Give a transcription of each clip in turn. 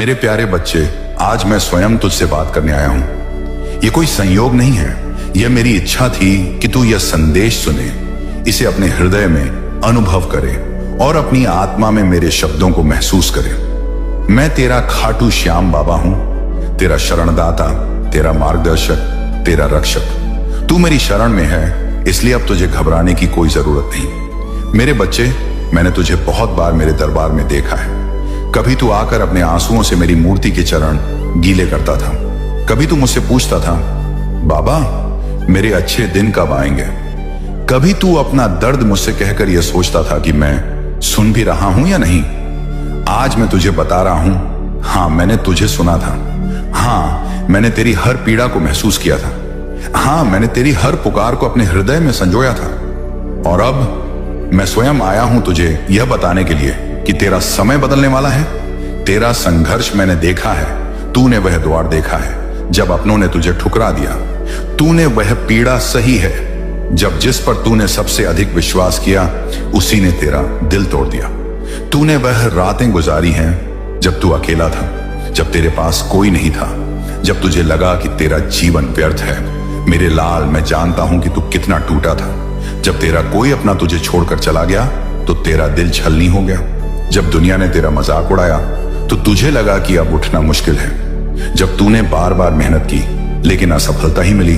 मेरे प्यारे बच्चे, आज मैं स्वयं तुझसे बात करने आया हूं। ये कोई संयोग नहीं है, यह मेरी इच्छा थी कि तू यह संदेश सुने, इसे अपने हृदय में अनुभव करे और अपनी आत्मा में मेरे शब्दों को महसूस करे। मैं तेरा खाटू श्याम बाबा हूं, तेरा शरणदाता, तेरा मार्गदर्शक, तेरा रक्षक। तू मेरी शरण में है, इसलिए अब तुझे घबराने की कोई जरूरत नहीं। मेरे बच्चे, मैंने तुझे बहुत बार मेरे दरबार में देखा है। कभी तू आकर अपने आंसुओं से मेरी मूर्ति के चरण गीले करता था। कभी तू मुझसे पूछता था, बाबा मेरे अच्छे दिन कब आएंगे। कभी तू अपना दर्द मुझसे कहकर यह सोचता था कि मैं सुन भी रहा हूं या नहीं। आज मैं तुझे बता रहा हूं, हां मैंने तुझे सुना था। हां मैंने तेरी हर पीड़ा को महसूस किया था। हां मैंने तेरी हर पुकार को अपने हृदय में संजोया था। और अब मैं स्वयं आया हूं तुझे यह बताने के लिए कि तेरा समय बदलने वाला है। तेरा संघर्ष मैंने देखा है, तूने वह द्वार देखा है जब अपनों ने तुझे ठुकरा दिया। तूने वह पीड़ा सही है जब जिस पर तूने सबसे अधिक विश्वास किया उसी ने तेरा दिल तोड़ दिया। तूने वह रातें गुजारी हैं जब तू अकेला था, जब तेरे पास कोई नहीं था, जब तुझे लगा कि तेरा जीवन व्यर्थ है। मेरे लाल, मैं जानता हूं कि तू कितना टूटा था। जब तेरा कोई अपना तुझे छोड़कर चला गया तो तेरा दिल छलनी हो गया। जब दुनिया ने तेरा मजाक उड़ाया तो तुझे लगा कि अब उठना मुश्किल है। जब तूने बार बार मेहनत की लेकिन असफलता ही मिली,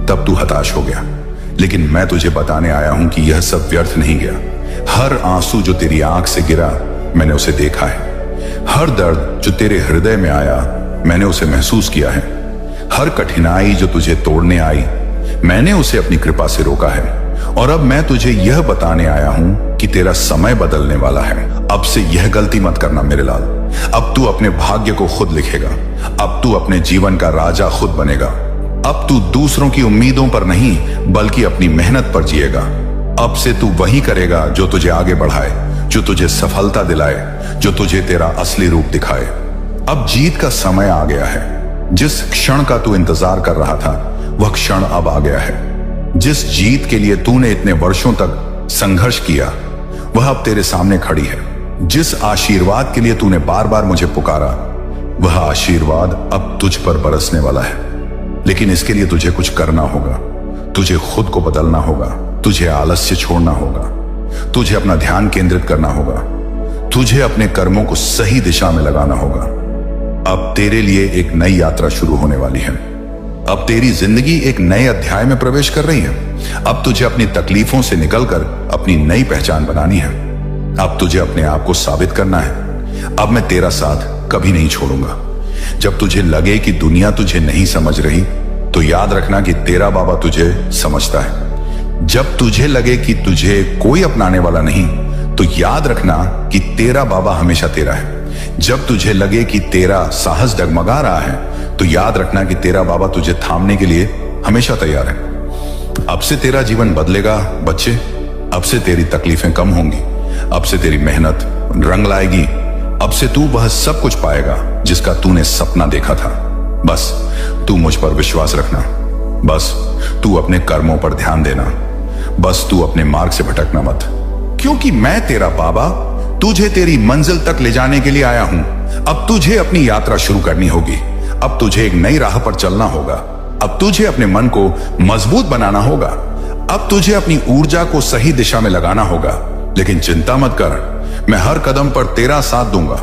तब तू हताश हो गया। लेकिन मैं तुझे बताने आया हूं कि यह सब व्यर्थ नहीं गया। हर आंसू जो तेरी आंख से गिरा, मैंने उसे देखा है। हर दर्द जो तेरे हृदय में आया, मैंने उसे महसूस किया है। हर कठिनाई जो तुझे तोड़ने आई, मैंने उसे अपनी कृपा से रोका है। और अब मैं तुझे यह बताने आया हूं कि तेरा समय बदलने वाला है। अब से यह गलती मत करना मेरे लाल। अब तू अपने भाग्य को खुद लिखेगा। अब तू अपने जीवन का राजा खुद बनेगा। अब तू दूसरों की उम्मीदों पर नहीं बल्कि अपनी मेहनत पर जिएगा। अब से तू वही करेगा जो तुझे आगे बढ़ाए, जो तुझे सफलता दिलाए, जो तुझे तेरा असली रूप दिखाए। अब जीत का समय आ गया है। जिस क्षण का तू इंतजार कर रहा था, वह क्षण अब आ गया है। जिस जीत के लिए तूने इतने वर्षों तक संघर्ष किया, वह अब तेरे सामने खड़ी है। जिस आशीर्वाद के लिए तूने बार बार मुझे पुकारा, वह आशीर्वाद अब तुझ पर बरसने वाला है। लेकिन इसके लिए तुझे कुछ करना होगा। तुझे खुद को बदलना होगा। तुझे आलस्य छोड़ना होगा। तुझे अपना ध्यान केंद्रित करना होगा। तुझे अपने कर्मों को सही दिशा में लगाना होगा। अब तेरे लिए एक नई यात्रा शुरू होने वाली है। अब तेरी जिंदगी एक नए अध्याय में प्रवेश कर रही है। अब तुझे अपनी तकलीफों से निकलकर अपनी नई पहचान बनानी है। अब तुझे अपने आप को साबित करना है। अब मैं तेरा साथ कभी नहीं छोड़ूंगा। जब तुझे लगे कि दुनिया तुझे नहीं समझ रही, तो याद रखना कि तेरा बाबा तुझे समझता है। जब तुझे लगे कि तुझे कोई अपनाने वाला नहीं, तो याद रखना कि तेरा बाबा हमेशा तेरा है। जब तुझे लगे कि तेरा साहस डगमगा रहा है, तो याद रखना कि तेरा बाबा तुझे थामने के लिए हमेशा तैयार है। अब से तेरा जीवन बदलेगा बच्चे। अब से तेरी तकलीफें कम होंगी। अब से तेरी मेहनत रंग लाएगी। अब से तू वह सब कुछ पाएगा जिसका तूने सपना देखा था। बस तू मुझ पर विश्वास रखना। बस तू अपने कर्मों पर ध्यान देना। बस तू अपने मार्ग से भटकना मत, क्योंकि मैं तेरा बाबा तुझे तेरी मंजिल तक ले जाने के लिए आया हूं। अब तुझे अपनी यात्रा शुरू करनी होगी। अब तुझे एक नई राह पर चलना होगा। अब तुझे अपने मन को मजबूत बनाना होगा। अब तुझे अपनी ऊर्जा को सही दिशा में लगाना होगा। लेकिन चिंता मत कर, मैं हर कदम पर तेरा साथ दूंगा।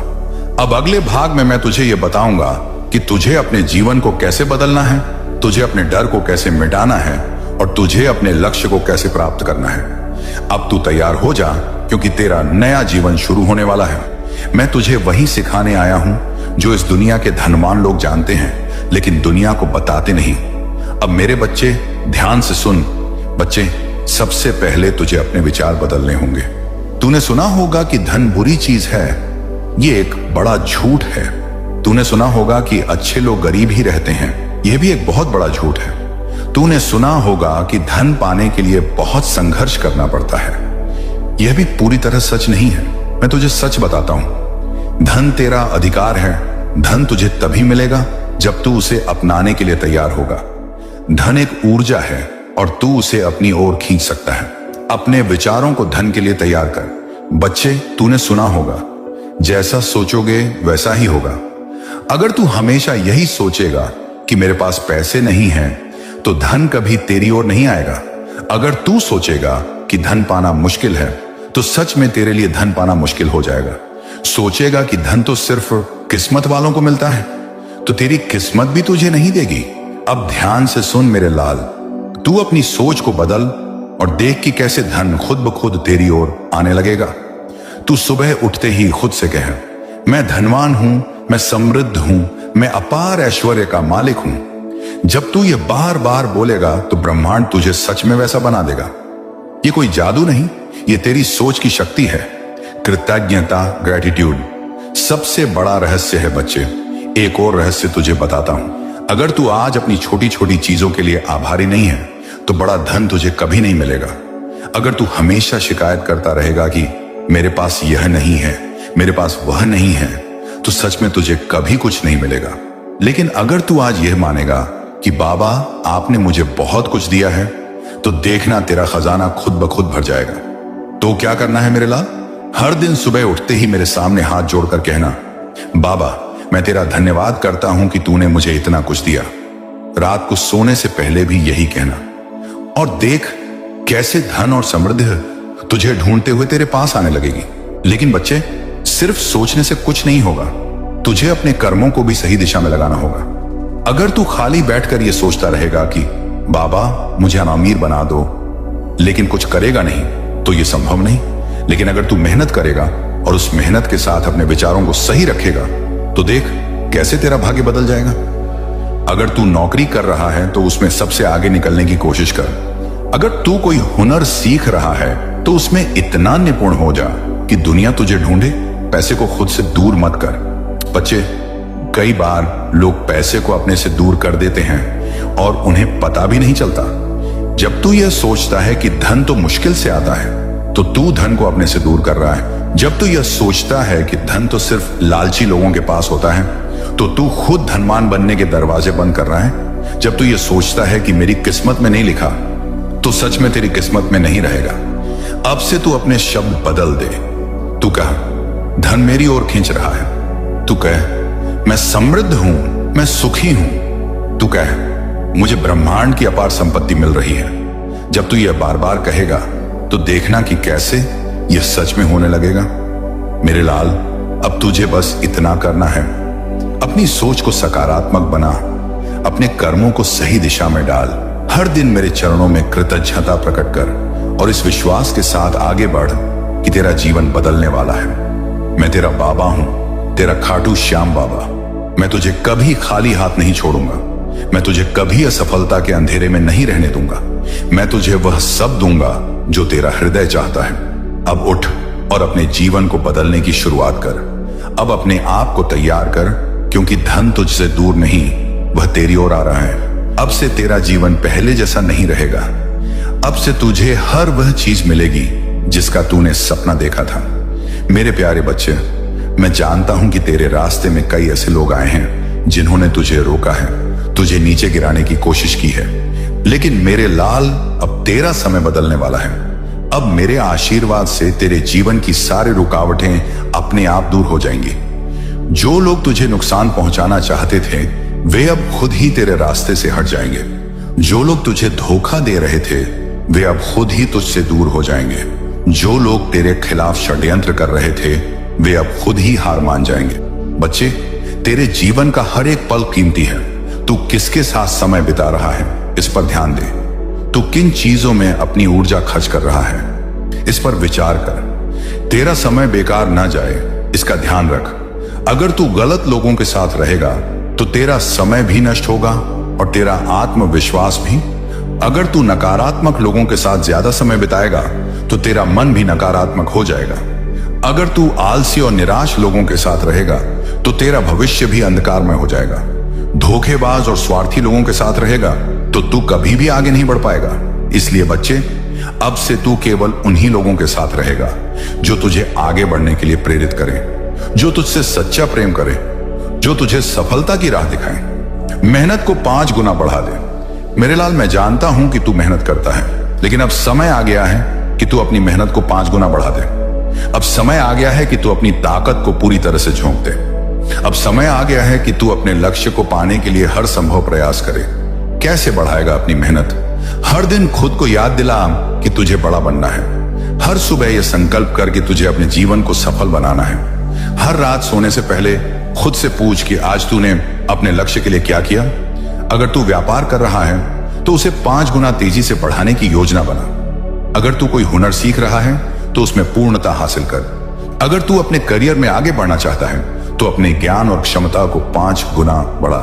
अब अगले भाग में मैं तुझे यह बताऊंगा कि तुझे अपने जीवन को कैसे बदलना है, तुझे अपने डर को कैसे मिटाना है और तुझे अपने लक्ष्य को कैसे प्राप्त करना है। अब तू तैयार हो जा, क्योंकि तेरा नया जीवन शुरू होने वाला है। मैं तुझे वही सिखाने आया हूं जो इस दुनिया के धनवान लोग जानते हैं, लेकिन दुनिया को बताते नहीं। अब मेरे बच्चे ध्यान से सुन। बच्चे, सबसे पहले तुझे अपने विचार बदलने होंगे। तूने सुना होगा कि धन बुरी चीज है। ये एक बड़ा झूठ है। तूने सुना होगा कि अच्छे लोग गरीब ही रहते हैं। यह भी एक बहुत बड़ा झूठ है। तूने सुना होगा कि धन पाने के लिए बहुत संघर्ष करना पड़ता है। यह भी पूरी तरह सच नहीं है। मैं तुझे सच बताता हूं। धन तेरा अधिकार है। धन तुझे तभी मिलेगा जब तू उसे अपनाने के लिए तैयार होगा। धन एक ऊर्जा है और तू उसे अपनी ओर खींच सकता है। अपने विचारों को धन के लिए तैयार कर। बच्चे, तूने सुना होगा, जैसा सोचोगे वैसा ही होगा। अगर तू हमेशा यही सोचेगा कि मेरे पास पैसे नहीं हैं, तो धन कभी तेरी ओर नहीं आएगा। अगर तू सोचेगा कि धन पाना मुश्किल है, तो सच में तेरे लिए धन पाना मुश्किल हो जाएगा। सोचेगा कि धन तो सिर्फ किस्मत वालों को मिलता है, तो तेरी किस्मत भी तुझे नहीं देगी। अब ध्यान से सुन मेरे लाल, तू अपनी सोच को बदल और देख कि कैसे धन खुद ब खुद तेरी ओर आने लगेगा। तू सुबह उठते ही खुद से कह, मैं धनवान हूं, मैं समृद्ध हूं, मैं अपार ऐश्वर्य का मालिक हूं। जब तू ये बार बार बोलेगा तो ब्रह्मांड तुझे सच में वैसा बना देगा। ये कोई जादू नहीं, ये तेरी सोच की शक्ति है। कृतज्ञता, ग्रेटिट्यूड सबसे बड़ा रहस्य है बच्चे। एक और रहस्य तुझे बताता हूं। अगर तू आज अपनी छोटी छोटी चीजों के लिए आभारी नहीं है, तो बड़ा धन तुझे कभी नहीं मिलेगा। अगर तू हमेशा शिकायत करता रहेगा कि मेरे पास यह नहीं है, मेरे पास वह नहीं है, तो सच में तुझे कभी कुछ नहीं मिलेगा। लेकिन अगर तू आज यह मानेगा कि बाबा आपने मुझे बहुत कुछ दिया है, तो देखना तेरा खजाना खुद ब खुद भर जाएगा। तो क्या करना है मेरे लाल? हर दिन सुबह उठते ही मेरे सामने हाथ जोड़कर कहना, बाबा मैं तेरा धन्यवाद करता हूं कि तूने मुझे इतना कुछ दिया। रात को सोने से पहले भी यही कहना, और देख कैसे धन और समृद्धि तुझे ढूंढते हुए तेरे पास आने लगेगी। लेकिन बच्चे, सिर्फ सोचने से कुछ नहीं होगा, तुझे अपने कर्मों को भी सही दिशा में लगाना होगा। अगर तू खाली बैठकर यह सोचता रहेगा कि बाबा मुझे अमीर बना दो, लेकिन कुछ करेगा नहीं, तो यह संभव नहीं। लेकिन अगर तू मेहनत करेगा और उस मेहनत के साथ अपने विचारों को सही रखेगा, तो देख कैसे तेरा भाग्य बदल जाएगा। अगर तू नौकरी कर रहा है तो उसमें सबसे आगे निकलने की कोशिश कर। अगर तू कोई हुनर सीख रहा है तो उसमें इतना निपुण हो जा कि दुनिया तुझे ढूंढे। पैसे को खुद से दूर मत कर। बच्चे, कई बार लोग पैसे को अपने से दूर कर देते हैं और उन्हें पता भी नहीं चलता। जब तू यह सोचता है कि धन तो मुश्किल से आता है, तो तू धन को अपने से दूर कर रहा है। जब तू यह सोचता है कि धन तो सिर्फ लालची लोगों के पास होता है, तो तू खुद धनवान बनने के दरवाजे बंद कर रहा है। जब तू यह सोचता है कि मेरी किस्मत में नहीं लिखा, तो सच में तेरी किस्मत में नहीं रहेगा। अब से तू अपने शब्द बदल दे। तू कह, धन मेरी ओर खींच रहा है। तू कह, मैं समृद्ध हूं, मैं सुखी हूं। तू कह, मुझे ब्रह्मांड की अपार संपत्ति मिल रही है। जब तू यह बार बार कहेगा, तो देखना कि कैसे यह सच में होने लगेगा। मेरे लाल, अब तुझे बस इतना करना है, अपनी सोच को सकारात्मक बना, अपने कर्मों को सही दिशा में डाल। हर दिन मेरे चरणों में कृतज्ञता प्रकट कर और इस विश्वास के साथ आगे बढ़ कि तेरा जीवन बदलने वाला है। मैं तेरा बाबा हूं, तेरा खाटू श्याम बाबा। मैं तुझे कभी खाली हाथ नहीं छोड़ूंगा। मैं तुझे कभी असफलता के अंधेरे में नहीं रहने दूंगा। मैं तुझे वह सब दूंगा जो तेरा हृदय चाहता है। अब उठ और अपने जीवन को बदलने की शुरुआत कर। अब अपने आप को तैयार कर, क्योंकि धन तुझसे दूर नहीं, वह तेरी ओर आ रहा है। अब से तेरा जीवन पहले जैसा नहीं रहेगा। अब से तुझे हर वह चीज मिलेगी जिसका तूने सपना देखा था। मेरे प्यारे बच्चे, मैं जानता हूं कि तेरे रास्ते में कई ऐसे लोग आए हैं जिन्होंने तुझे रोका है, तुझे नीचे गिराने की कोशिश की है। लेकिन मेरे लाल, अब तेरा समय बदलने वाला है। अब मेरे आशीर्वाद से तेरे जीवन की सारी रुकावटें अपने आप दूर हो जाएंगी। जो लोग तुझे नुकसान पहुंचाना चाहते थे, वे अब खुद ही तेरे रास्ते से हट जाएंगे। जो लोग तुझे धोखा दे रहे थे, वे अब खुद ही तुझसे दूर हो जाएंगे। जो लोग तेरे खिलाफ षड्यंत्र कर रहे थे, वे अब खुद ही हार मान जाएंगे। बच्चे, तेरे जीवन का हर एक पल कीमती है। तू किसके साथ समय बिता रहा है, इस पर ध्यान दे। तू किन चीजों में अपनी ऊर्जा खर्च कर रहा है, इस पर विचार कर। तेरा समय बेकार ना जाए, इसका ध्यान रख। अगर तू गलत लोगों के साथ रहेगा, तो तेरा समय भी नष्ट होगा और तेरा आत्मविश्वास भी। अगर तू नकारात्मक लोगों के साथ ज्यादा समय बिताएगा, तो तेरा मन भी नकारात्मक हो जाएगा। अगर तू आलसी और निराश लोगों के साथ रहेगा, तो तेरा भविष्य भी अंधकार में हो जाएगा। धोखेबाज और स्वार्थी लोगों के साथ रहेगा, तो तू कभी भी आगे नहीं बढ़ पाएगा। इसलिए बच्चे, अब से तू केवल उन्हीं लोगों के साथ रहेगा जो तुझे आगे बढ़ने के लिए प्रेरित करें, जो तुझसे सच्चा प्रेम करे, जो तुझे सफलता की राह दिखाएं। मेहनत को 5 गुना बढ़ा दे। मेरे लाल, मैं जानता हूं कि तू मेहनत करता है, लेकिन अब समय आ गया है कि तू अपनी मेहनत को 5 गुना बढ़ा दे। अब समय आ गया है कि तू अपनी ताकत को पूरी तरह से झोंक दे। अब समय आ गया है कि तू अपने लक्ष्य को पाने के लिए हर संभव प्रयास करे। कैसे बढ़ाएगा अपनी मेहनत? हर दिन खुद को याद दिला कि तुझे बड़ा बनना है। हर सुबह यह संकल्प कर कि तुझे अपने जीवन को सफल बनाना है। हर रात सोने से पहले खुद से पूछ कि आज तूने अपने लक्ष्य के लिए क्या किया। अगर तू व्यापार कर रहा है तो उसे 5 गुना तेजी से बढ़ाने की योजना बना। अगर तू कोई हुनर सीख रहा है तो उसमें पूर्णता हासिल कर। अगर तू अपने करियर में आगे बढ़ना चाहता है तो अपने ज्ञान और क्षमता को 5 गुना बढ़ा।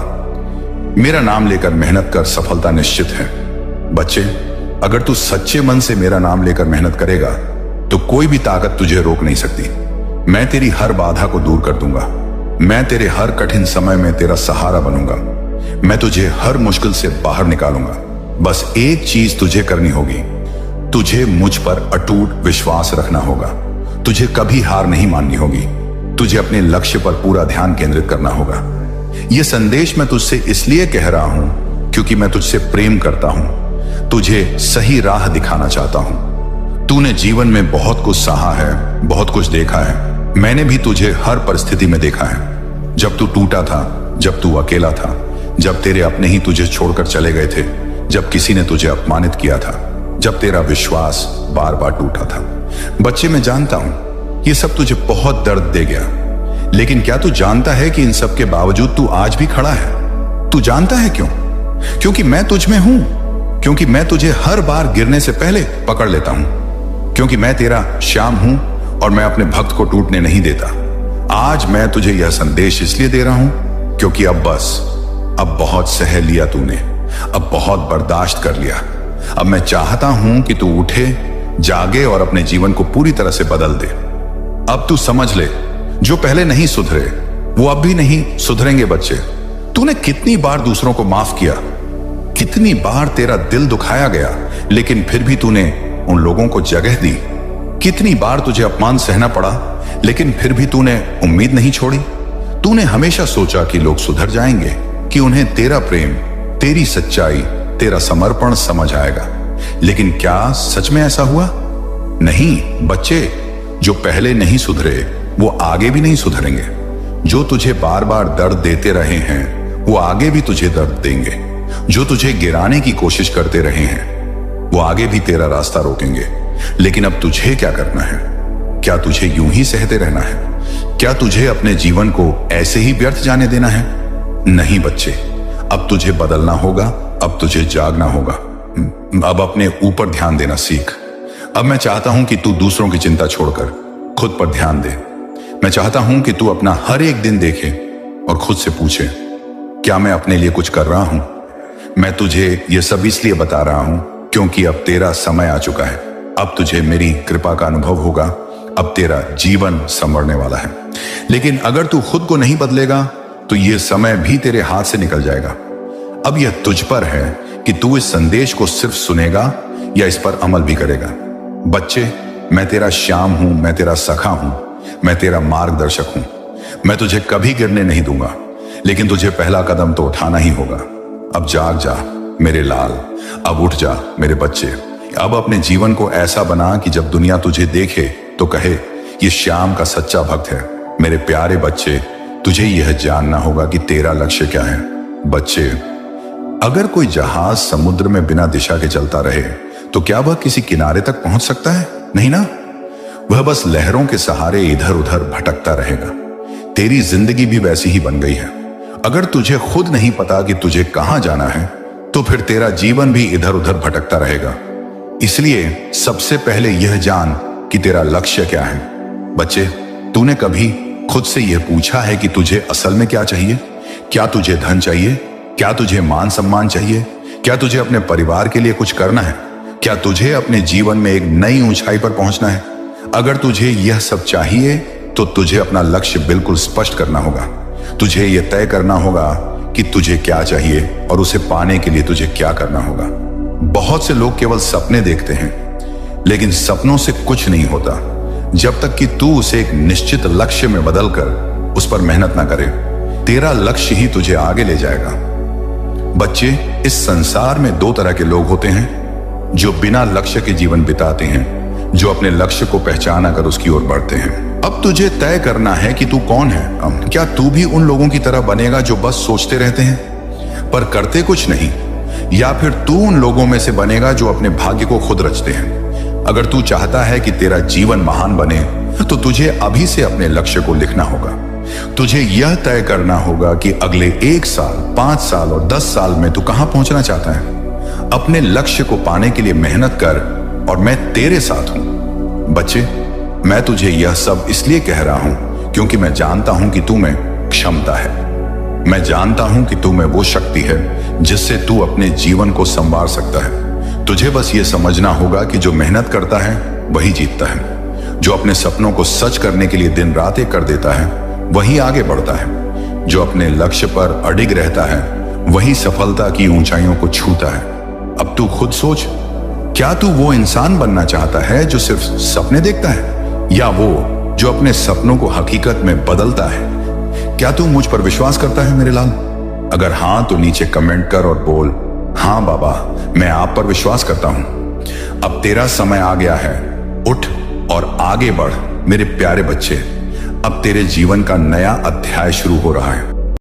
मेरा नाम लेकर मेहनत कर, सफलता निश्चित है। बच्चे, अगर तू सच्चे मन से मेरा नाम लेकर मेहनत करेगा तो कोई भी ताकत तुझे रोक नहीं सकती। मैं तेरी हर बाधा को दूर कर दूंगा। मैं तेरे हर कठिन समय में तेरा सहारा बनूंगा। मैं तुझे हर मुश्किल से बाहर निकालूंगा। बस एक चीज तुझे करनी होगी, तुझे मुझ पर अटूट विश्वास रखना होगा। तुझे कभी हार नहीं माननी होगी। तुझे अपने लक्ष्य पर पूरा ध्यान केंद्रित करना होगा। यह संदेश मैं तुझसे इसलिए कह रहा हूं क्योंकि मैं तुझसे प्रेम करता हूं। तुझे सही राह दिखाना चाहता हूं। तूने जीवन में बहुत कुछ सहा है, बहुत कुछ देखा है। मैंने भी तुझे हर परिस्थिति में देखा है। जब तू टूटा था, जब तू अकेला था, जब तेरे अपने ही तुझे छोड़कर चले गए थे, जब किसी ने तुझे अपमानित किया था, जब तेरा विश्वास बार बार टूटा था। बच्चे, मैं जानता हूं ये सब तुझे बहुत दर्द दे गया, लेकिन क्या तू जानता है कि इन सब के बावजूद तू आज भी खड़ा है? तू जानता है क्यों? क्योंकि मैं तुझ में हूं। क्योंकि मैं तुझे हर बार गिरने से पहले पकड़ लेता हूं। क्योंकि मैं तेरा श्याम हूं और मैं अपने भक्त को टूटने नहीं देता। आज मैं तुझे यह संदेश इसलिए दे रहा हूं क्योंकि अब बहुत सह लिया तूने। अब बहुत बर्दाश्त कर लिया। अब मैं चाहता हूं कि तू उठे, जागे और अपने जीवन को पूरी तरह से बदल दे। अब तू समझ ले, जो पहले नहीं सुधरे वो अब भी नहीं सुधरेंगे। बच्चे, तूने कितनी बार दूसरों को माफ किया, कितनी बार तेरा दिल दुखाया गया, लेकिन फिर भी तूने उन लोगों को जगह दी। कितनी बार तुझे अपमान सहना पड़ा, लेकिन फिर भी तूने उम्मीद नहीं छोड़ी। तूने हमेशा सोचा कि लोग सुधर जाएंगे, कि उन्हें तेरा प्रेम, तेरी सच्चाई, तेरा समर्पण समझ आएगा। लेकिन क्या सच में ऐसा हुआ? नहीं बच्चे, जो पहले नहीं सुधरे वो आगे भी नहीं सुधरेंगे। जो तुझे बार बार दर्द देते रहे हैं वो आगे भी तुझे दर्द देंगे। जो तुझे गिराने की कोशिश करते रहे हैं वो आगे भी तेरा रास्ता रोकेंगे। लेकिन अब तुझे क्या करना है? क्या तुझे यूं ही सहते रहना है? क्या तुझे अपने जीवन को ऐसे ही व्यर्थ जाने देना है? नहीं बच्चे, अब तुझे बदलना होगा। अब तुझे जागना होगा। अब अपने ऊपर ध्यान देना सीख। अब मैं चाहता हूं कि तू दूसरों की चिंता छोड़कर खुद पर ध्यान दे। मैं चाहता हूं कि तू अपना हर एक दिन देखे और खुद से पूछे, क्या मैं अपने लिए कुछ कर रहा हूं? मैं तुझे यह सब इसलिए बता रहा हूं क्योंकि अब तेरा समय आ चुका है। अब तुझे मेरी कृपा का अनुभव होगा। अब तेरा जीवन संवरने वाला है। लेकिन अगर तू खुद को नहीं बदलेगा तो यह समय भी तेरे हाथ से निकल जाएगा। अब यह तुझ पर है कि तू इस संदेश को सिर्फ सुनेगा या इस पर अमल भी करेगा। बच्चे, मैं तेरा श्याम हूं, मैं तेरा सखा हूं, मैं तेरा मार्गदर्शक हूं। मैं तुझे कभी गिरने नहीं दूंगा, लेकिन तुझे पहला कदम तो उठाना ही होगा। अब जाग जा मेरे लाल, अब उठ जा मेरे बच्चे। अब अपने जीवन को ऐसा बना कि जब दुनिया तुझे देखे तो कहे, ये श्याम का सच्चा भक्त है। मेरे प्यारे बच्चे, तुझे यह जानना होगा कि तेरा लक्ष्य क्या है। बच्चे, अगर कोई जहाज समुद्र में बिना दिशा के चलता रहे तो क्या वह किसी किनारे तक पहुंच सकता है? नहीं ना। वह बस लहरों के सहारे इधर उधर भटकता रहेगा। तेरी जिंदगी भी वैसी ही बन गई है। अगर तुझे खुद नहीं पता कि तुझे कहां जाना है तो फिर तेरा जीवन भी इधर उधर भटकता रहेगा। इसलिए सबसे पहले यह जान कि तेरा लक्ष्य क्या है। बच्चे, तूने कभी खुद से यह पूछा है कि तुझे असल में क्या चाहिए? क्या तुझे धन चाहिए? क्या तुझे मान सम्मान चाहिए? क्या तुझे अपने परिवार के लिए कुछ करना है? क्या तुझे अपने जीवन में एक नई ऊंचाई पर पहुंचना है? अगर तुझे यह सब चाहिए तो तुझे अपना लक्ष्य बिल्कुल स्पष्ट करना होगा। तुझे यह तय करना होगा कि तुझे क्या चाहिए और उसे पाने के लिए तुझे क्या करना होगा। बहुत से लोग केवल सपने देखते हैं, लेकिन सपनों से कुछ नहीं होता जब तक कि तू उसे एक निश्चित लक्ष्य में बदलकर उस पर मेहनत ना करे। तेरा लक्ष्य ही तुझे आगे ले जाएगा। बच्चे, इस संसार में 2 तरह के लोग होते हैं, जो बिना लक्ष्य के जीवन बिताते हैं, जो अपने लक्ष्य को पहचाना कर उसकी ओर बढ़ते हैं। अब तुझे तय करना है कि तू कौन है। क्या तू भी उन लोगों की तरह बनेगा जो बस सोचते रहते हैं पर करते कुछ नहीं, या फिर तू उन लोगों में से बनेगा जो अपने भाग्य को खुद रचते हैं। अगर तू चाहता है कि तेरा जीवन महान बने तो तुझे अभी से अपने लक्ष्य को लिखना होगा। तुझे यह तय करना होगा कि अगले 1 साल, 5 साल और 10 साल में तू कहां पहुंचना चाहता है। अपने लक्ष्य को पाने के लिए मेहनत कर और मैं तेरे साथ हूं। बच्चे, मैं तुझे यह सब इसलिए कह रहा हूं क्योंकि मैं जानता हूं कि तू में क्षमता है। मैं जानता हूं कि तू में वो शक्ति है जिससे तू अपने जीवन को संवार सकता है। तुझे बस ये समझना होगा कि जो मेहनत करता है वही जीतता है। जो अपने सपनों को सच करने के लिए दिन रात एक कर देता है वही आगे बढ़ता है। जो अपने लक्ष्य पर अडिग रहता है वही सफलता की ऊंचाइयों को छूता है। अब तू खुद सोच, क्या तू वो इंसान बनना चाहता है जो सिर्फ सपने देखता है, या वो जो अपने सपनों को हकीकत में बदलता है? क्या तू मुझ पर विश्वास करता है मेरे लाल? अगर हां तो नीचे कमेंट कर और बोल, हां बाबा, मैं आप पर विश्वास करता हूं। अब तेरा समय आ गया है। उठ और आगे बढ़ मेरे प्यारे बच्चे। अब तेरे जीवन का नया अध्याय शुरू हो रहा है।